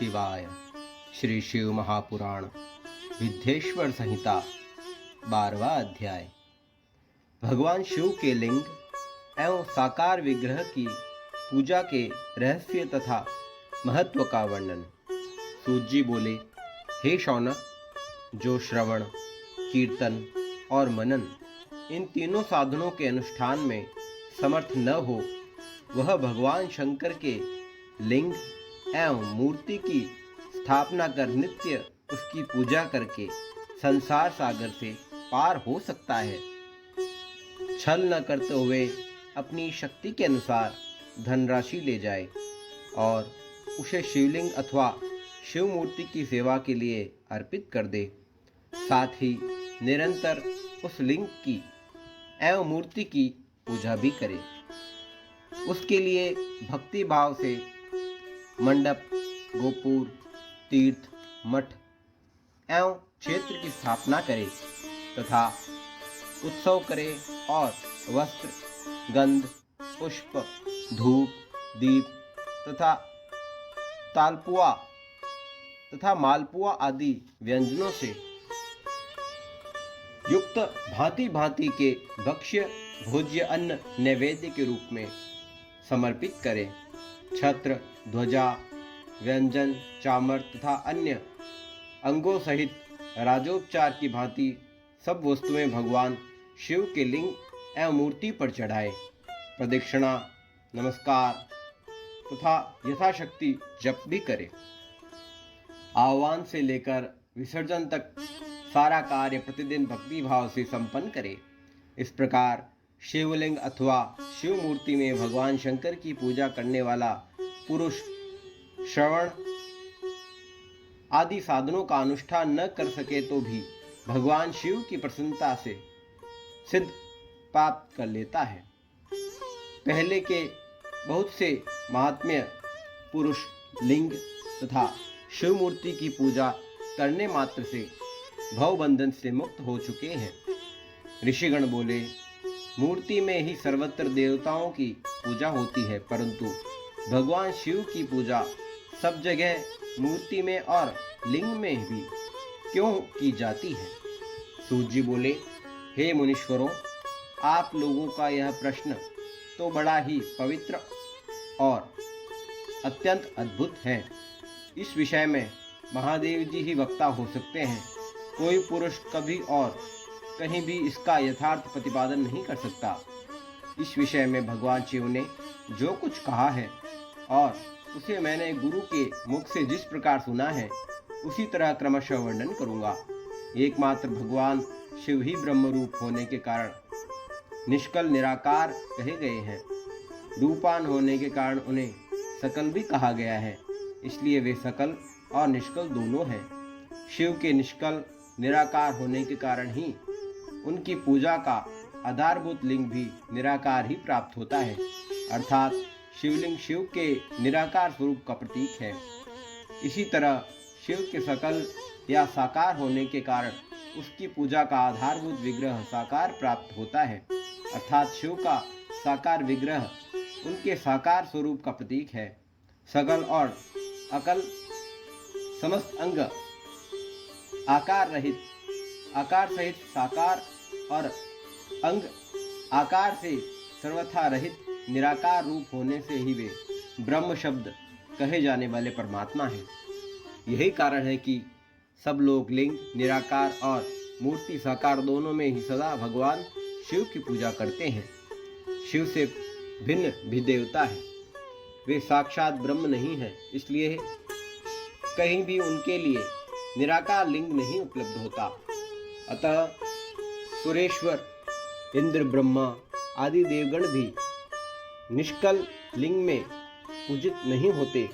शिवाय। श्री शिव महापुराण विद्येश्वर संहिता 12वां अध्याय। भगवान शिव के लिंग एवं साकार विग्रह की पूजा के रहस्य तथा महत्व का वर्णन। सूत जी बोले, हे शौनक, जो श्रवण, कीर्तन और मनन इन तीनों साधनों के अनुष्ठान में समर्थ न हो, वह भगवान शंकर के लिंग एवं मूर्ति की स्थापना कर नित्य उसकी पूजा करके संसार सागर से पार हो सकता है। छल न करते हुए अपनी शक्ति के अनुसार धनराशि ले जाए और उसे शिवलिंग अथवा शिव मूर्ति की सेवा के लिए अर्पित कर दे। साथ ही निरंतर उस लिंग की एवं मूर्ति की पूजा भी करे। उसके लिए भक्ति भाव से मंडप, गोपुर, तीर्थ, मठ एवं क्षेत्र की स्थापना करे तथा उत्सव करे और वस्त्र, गंध, पुष्प, धूप, दीप तथा तालपुआ तथा मालपुआ आदि व्यंजनों से युक्त भांति भांति के भक्ष्य भोज्य अन्न नैवेद्य के रूप में समर्पित करे। छत्र, ध्वजा, व्यंजन, चामर तथा अन्य अंगों सहित राजोपचार की भांति सब वस्तुएं भगवान शिव के लिंग एवं मूर्ति पर चढ़ाए। प्रदक्षिणा, नमस्कार तथा यथाशक्ति जप भी करे। आह्वान से लेकर विसर्जन तक सारा कार्य प्रतिदिन भक्ति भाव से संपन्न करे। इस प्रकार शिवलिंग अथवा शिव मूर्ति में भगवान शंकर की पूजा करने वाला पुरुष श्रवण आदि साधनों का अनुष्ठान न कर सके तो भी भगवान शिव की प्रसन्नता से सिद्ध प्राप्त कर लेता है। पहले के बहुत से महात्म्य पुरुष लिंग तथा शिव मूर्ति की पूजा करने मात्र से भवबंधन से मुक्त हो चुके हैं। ऋषिगण बोले, मूर्ति में ही सर्वत्र देवताओं की पूजा होती है, परंतु भगवान शिव की पूजा सब जगह मूर्ति में और लिंग में भी क्यों की जाती है? सूत जी बोले, हे मुनीश्वरों, आप लोगों का यह प्रश्न तो बड़ा ही पवित्र और अत्यंत अद्भुत है। इस विषय में महादेव जी ही वक्ता हो सकते हैं। कोई पुरुष कभी और कहीं भी इसका यथार्थ प्रतिपादन नहीं कर सकता। इस विषय में भगवान शिव ने जो कुछ कहा है और उसे मैंने गुरु के मुख से जिस प्रकार सुना है, उसी तरह क्रमशः वर्णन करूंगा। एकमात्र भगवान शिव ही ब्रह्म रूप होने के कारण निष्कल निराकार कहे गए हैं। रूपान होने के कारण उन्हें सकल भी कहा गया है, इसलिए वे सकल और निष्कल दोनों हैं। शिव के निष्कल निराकार होने के कारण ही उनकी पूजा का आधारभूत लिंग भी निराकार ही प्राप्त होता है, अर्थात शिवलिंग शिव के निराकार स्वरूप का प्रतीक है। इसी तरह शिव के सकल या साकार होने के कारण उसकी पूजा का आधारभूत विग्रह साकार प्राप्त होता है, अर्थात शिव का साकार विग्रह उनके साकार स्वरूप का प्रतीक है। सकल और अकल समस्त अंग आकार रहित, आकार सहित साकार और अंग आकार से सर्वथा रहित निराकार रूप होने से ही वे ब्रह्म शब्द कहे जाने वाले परमात्मा हैं। यही कारण है कि सब लोग लिंग निराकार और मूर्ति साकार दोनों में ही सदा भगवान शिव की पूजा करते हैं। शिव से भिन्न भी देवता है, वे साक्षात ब्रह्म नहीं है, इसलिए कहीं भी उनके लिए निराकार लिंग नहीं उपलब्ध होता। अतः सुरेश्वर, इंद्र, ब्रह्मा आदि देवगण भी निष्कल लिंग में पूजित नहीं होते।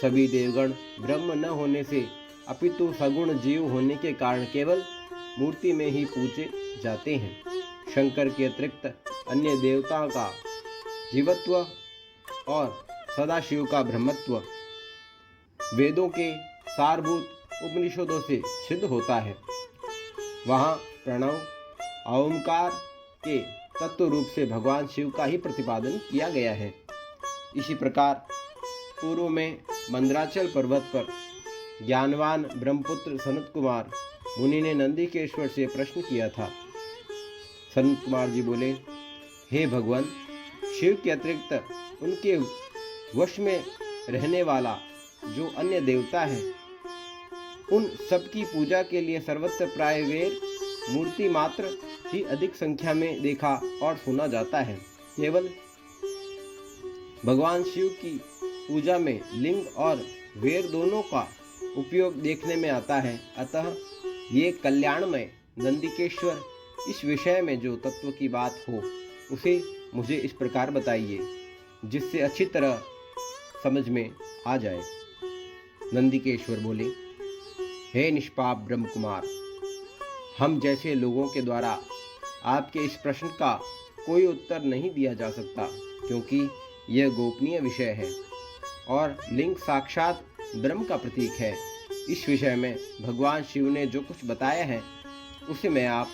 सभी देवगण ब्रह्म न होने से अपितु सगुण जीव होने के कारण केवल मूर्ति में ही पूजे जाते हैं। शंकर के अतिरिक्त अन्य देवताओं का जीवत्व और सदाशिव का ब्रह्मत्व वेदों के सारभूत उपनिषदों से सिद्ध होता है। वहाँ प्रणव ओंकार के तत्व रूप से भगवान शिव का ही प्रतिपादन किया गया है। इसी प्रकार पूर्व में मंदराचल पर्वत पर ज्ञानवान ब्रह्मपुत्र सनत कुमार मुनि ने नंदिकेश्वर से प्रश्न किया था। सनत कुमार जी बोले, हे भगवान, शिव के अतिरिक्त उनके वश में रहने वाला जो अन्य देवता है, उन सबकी पूजा के लिए सर्वत्र प्राय वेर मूर्ति मात्र ही अधिक संख्या में देखा और सुना जाता है। केवल भगवान शिव की पूजा में लिंग और वेर दोनों का उपयोग देखने में आता है। अतः ये कल्याणमय नंदिकेश्वर, इस विषय में जो तत्व की बात हो उसे मुझे इस प्रकार बताइए, जिससे अच्छी तरह समझ में आ जाए। नंदिकेश्वर बोले, हे निष्पाप ब्रह्म कुमार, हम जैसे लोगों के द्वारा आपके इस प्रश्न का कोई उत्तर नहीं दिया जा सकता, क्योंकि यह गोपनीय विषय है और लिंग साक्षात ब्रह्म का प्रतीक है। इस विषय में भगवान शिव ने जो कुछ बताया है उसे मैं आप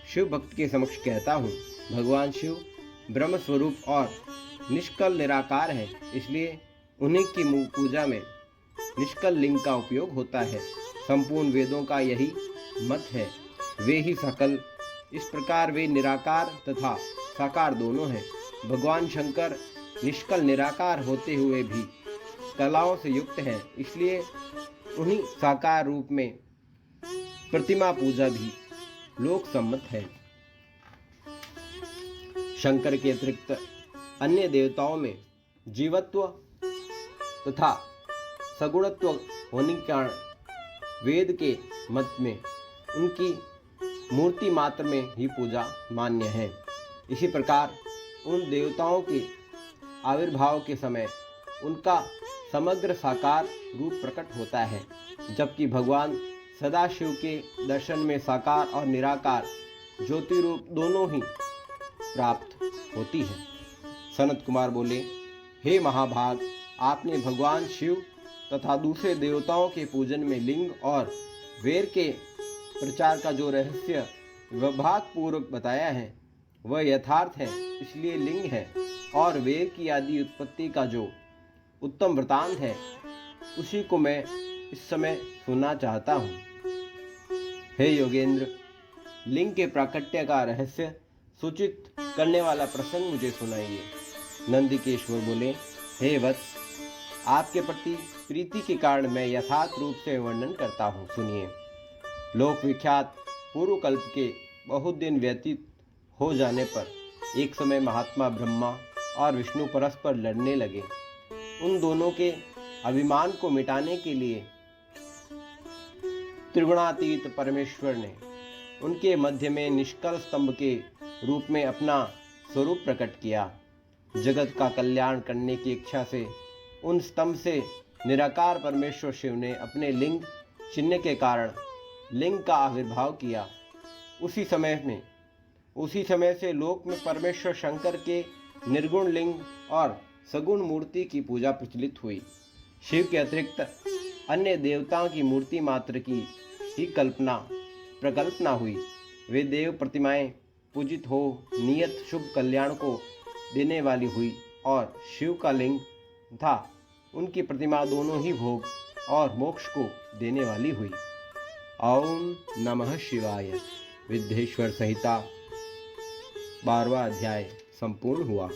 शिव भक्त के समक्ष कहता हूँ। भगवान शिव ब्रह्म स्वरूप और निष्कल निराकार है, इसलिए उन्हीं की पूजा में निष्कल लिंग का उपयोग होता है। संपूर्ण वेदों का यही मत है, वे ही सकल। इस प्रकार वे निराकार तथा साकार दोनों हैं। भगवान शंकर निष्कल निराकार होते हुए भी कलाओं से युक्त हैं, इसलिए उन्हीं साकार रूप में प्रतिमा पूजा भी लोक सम्मत है। शंकर के अतिरिक्त अन्य देवताओं में जीवत्व तथा सगुणत्व होने के कारण वेद के मत में उनकी मूर्ति मात्र में ही पूजा मान्य है। इसी प्रकार उन देवताओं के आविर्भाव के समय उनका समग्र साकार रूप प्रकट होता है, जबकि भगवान सदाशिव के दर्शन में साकार और निराकार ज्योति रूप दोनों ही प्राप्त होती है। सनत कुमार बोले, हे महाभाग, आपने भगवान शिव तथा दूसरे देवताओं के पूजन में लिंग और वेर के प्रचार का जो रहस्य विभाग पूर्वक बताया है वह यथार्थ है। इसलिए लिंग है और वेर की आदि उत्पत्ति का जो उत्तम वृतांत है उसी को मैं इस समय सुनना चाहता हूँ। हे योगेंद्र, लिंग के प्राकट्य का रहस्य सूचित करने वाला प्रसंग मुझे सुनाइए। नंदिकेश्वर बोले, हे वत्स, आपके प्रति प्रीति के कारण मैं यथार्थ रूप से वर्णन करता हूँ, सुनिए। लोक विख्यात पूर्व कल्प के बहुत दिन व्यतीत हो जाने पर एक समय महात्मा ब्रह्मा और विष्णु परस्पर लड़ने लगे। उन दोनों के अभिमान को मिटाने के लिए त्रिगुणातीत परमेश्वर ने उनके मध्य में निष्कल स्तंभ के रूप में अपना स्वरूप प्रकट किया। जगत का कल्याण करने की इच्छा से उन स्तंभ से निराकार परमेश्वर शिव ने अपने लिंग चिन्ह के कारण लिंग का आविर्भाव किया। उसी समय से लोक में परमेश्वर शंकर के निर्गुण लिंग और सगुण मूर्ति की पूजा प्रचलित हुई। शिव के अतिरिक्त अन्य देवताओं की मूर्ति मात्र की ही प्रकल्पना हुई। वे देव प्रतिमाएं पूजित हो नियत शुभ कल्याण को देने वाली हुई और शिव का लिंग तथा उनकी प्रतिमा दोनों ही भोग और मोक्ष को देने वाली हुई। ओम नमः शिवाय। विद्येश्वर संहिता 12वां अध्याय संपूर्ण हुआ।